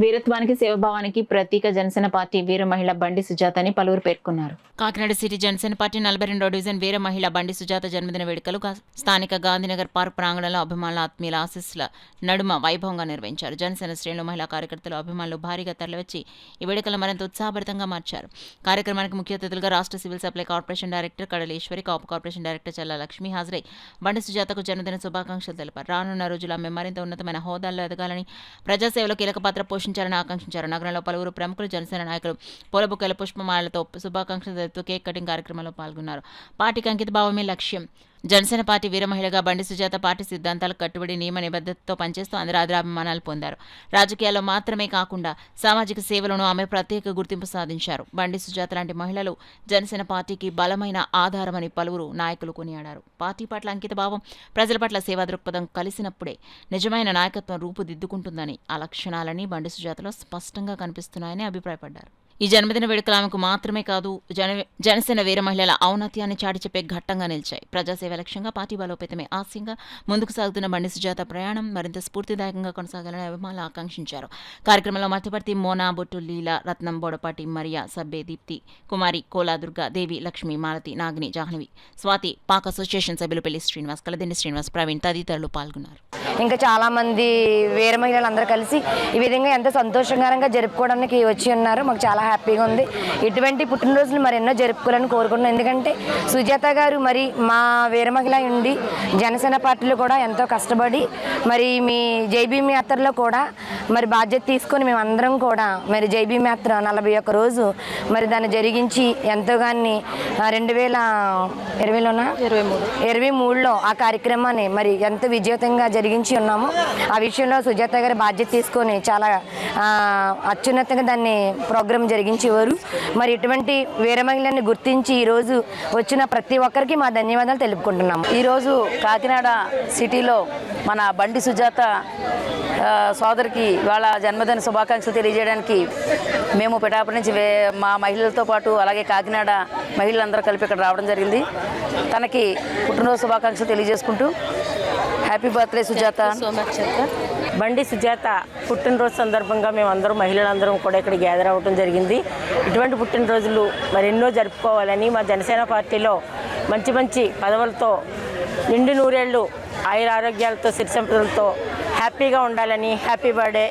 వీరత్వానికి సేవాభావానికి ప్రతీక జనసేన పార్టీ వీర మహిళ బండి సుజాత అని పలువురు పేర్కొన్నారు. కాకినాడ సిటీ జనసేన పార్టీ 42వ డివిజన్ వీర మహిళ బండి సుజాత జన్మదిన వేడుకలు స్థానిక గాంధీనగర్ పార్క్ ప్రాంగణంలో అభిమానుల ఆత్మీయుల ఆశీస్సుల నడుమ వైభవంగా నిర్వహించారు. జనసేన శ్రేణులు మహిళా కార్యకర్తలు అభిమానులు భారీగా తరలివచ్చి ఈ వేడుకలు మరింత ఉత్సాహభరితంగా మార్చారు. కార్యక్రమానికి ముఖ్య అతిథులుగా రాష్ట్ర సివిల్ సప్లై కార్పొరేషన్ డైరెక్టర్ కడలేశ్వరి, కాపు కార్పొరేషన్ డైరెక్టర్ చల్లా లక్ష్మి హాజరై బండి సుజాతకు జన్మదిన శుభాకాంక్షలు తెలిపారు. రానున్న రోజుల్లో ఆమె మరింత ఉన్నతమైన హోదాల్లో ఎదగాలని, ప్రజాసేవలో కీలక పాత్ర పోషించాలని ఆకాంక్షించారు. నగరంలో పలువురు ప్రముఖులు, జనసేన నాయకులు పూలబుక్కల పుష్పమాలతో శుభాకాంక్షలు తెలుపుతూ కేక్ కటింగ్ కార్యక్రమంలో పాల్గొన్నారు. పార్టీకి అంకిత భావమే లక్ష్యం. జనసేన పార్టీ వీర మహిళగా బండి సుజాత పార్టీ సిద్ధాంతాలకు కట్టుబడి నియమ నిబద్ధతతో పనిచేస్తూ అందరి ఆదరాభిమానాలు పొందారు. రాజకీయాల్లో మాత్రమే కాకుండా సామాజిక సేవలోనూ ఆమె ప్రత్యేక గుర్తింపు సాధించారు. బండి సుజాత లాంటి మహిళలు జనసేన పార్టీకి బలమైన ఆధారమని పలువురు నాయకులు కొనియాడారు. పార్టీ పట్ల అంకిత భావం, ప్రజల పట్ల సేవా దృక్పథం కలిసినప్పుడే నిజమైన నాయకత్వం రూపుదిద్దుకుంటుందని, ఆ లక్షణాలని బండి సుజాతలో స్పష్టంగా కనిపిస్తున్నాయని అభిప్రాయపడ్డారు. ఈ జన్మదిన వేడుకలు ఆమెకు మాత్రమే కాదు, జనసేన వీర మహిళల ఔన్నత్యాన్ని చాటి చెప్పే ఘట్టంగా నిలిచాయి. ప్రజాసేవ లక్ష్యంగా పార్టీ బలోపేతమే ఆశయంగా ముందుకు సాగుతున్న బండి సుజాత ప్రయాణం మరింత స్ఫూర్తిదాయకంగా కొనసాగాలని అభిమానులు ఆకాంక్షించారు. కార్యక్రమంలో మధ్యవర్తి మోనా, బొట్టు లీల, రత్నం, బోడపాటి మరియా, సబ్బే, దీప్తి, కుమారి, కోలా, దుర్గా, దేవి, లక్ష్మి, మాలతి, నాగిని, జాహ్నవి, స్వాతి, పాక్ అసోసియేషన్ సభ్యులు పెళ్లి శ్రీనివాస్, కలదిండి శ్రీనివాస్, ప్రవీణ్ తదితరులు పాల్గొన్నారు. ఇంకా చాలామంది వీర మహిళలు అందరూ కలిసి ఈ విధంగా ఎంతో సంతోషకరంగా జరుపుకోవడానికి వచ్చి ఉన్నారు. మాకు చాలా హ్యాపీగా ఉంది. ఇటువంటి పుట్టినరోజులు మరి ఎన్నో జరుపుకోవాలని కోరుకుంటున్నాం. ఎందుకంటే సుజాత గారు మరి మా వీర మహిళ ఉండి జనసేన పార్టీలో కూడా ఎంతో కష్టపడి మరి మీ జైభీమ్ యాత్రలో కూడా మరి బాధ్యత తీసుకొని మేమందరం కూడా మరి జైభీమ్ యాత్ర 41 రోజు మరి దాన్ని జరిగించి ఎంతోగాని 2023లో ఆ కార్యక్రమాన్ని మరి ఎంతో విజయవంతంగా జరిగించి ఉన్నాము. ఆ విషయంలో సుజాత గారి బాధ్యత తీసుకొని చాలా అత్యున్నతంగా దాన్ని ప్రోగ్రాం జరిగించేవారు. మరి ఇటువంటి వీర మహిళని గుర్తించి ఈరోజు వచ్చిన ప్రతి ఒక్కరికి మా ధన్యవాదాలు తెలుపుకుంటున్నాము. ఈరోజు కాకినాడ సిటీలో మన బండి సుజాత సోదరికి వాళ్ళ జన్మదిన శుభాకాంక్షలు తెలియజేయడానికి మేము పిఠాపురం నుంచి మా మహిళలతో పాటు అలాగే కాకినాడ మహిళలందరూ కలిపి ఇక్కడ రావడం జరిగింది. తనకి పుట్టినరోజు శుభాకాంక్షలు తెలియజేసుకుంటూ హ్యాపీ బర్త్డే సుజాత. బండి సుజాత పుట్టినరోజు సందర్భంగా మేమందరం మహిళలందరం కూడా ఇక్కడ గ్యాదర్ అవ్వడం జరిగింది. ఇటువంటి పుట్టినరోజులు మరెన్నో జరుపుకోవాలని, మా జనసేన పార్టీలో మంచి మంచి పదవులతో నిండు నూరేళ్లు ఆయుర ఆరోగ్యాలతో సిరి సంపదలతో హ్యాపీగా ఉండాలని. Happy birthday.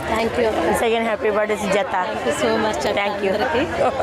Thank you. Second happy birthday Sujatha. Thank you so much. Thank you.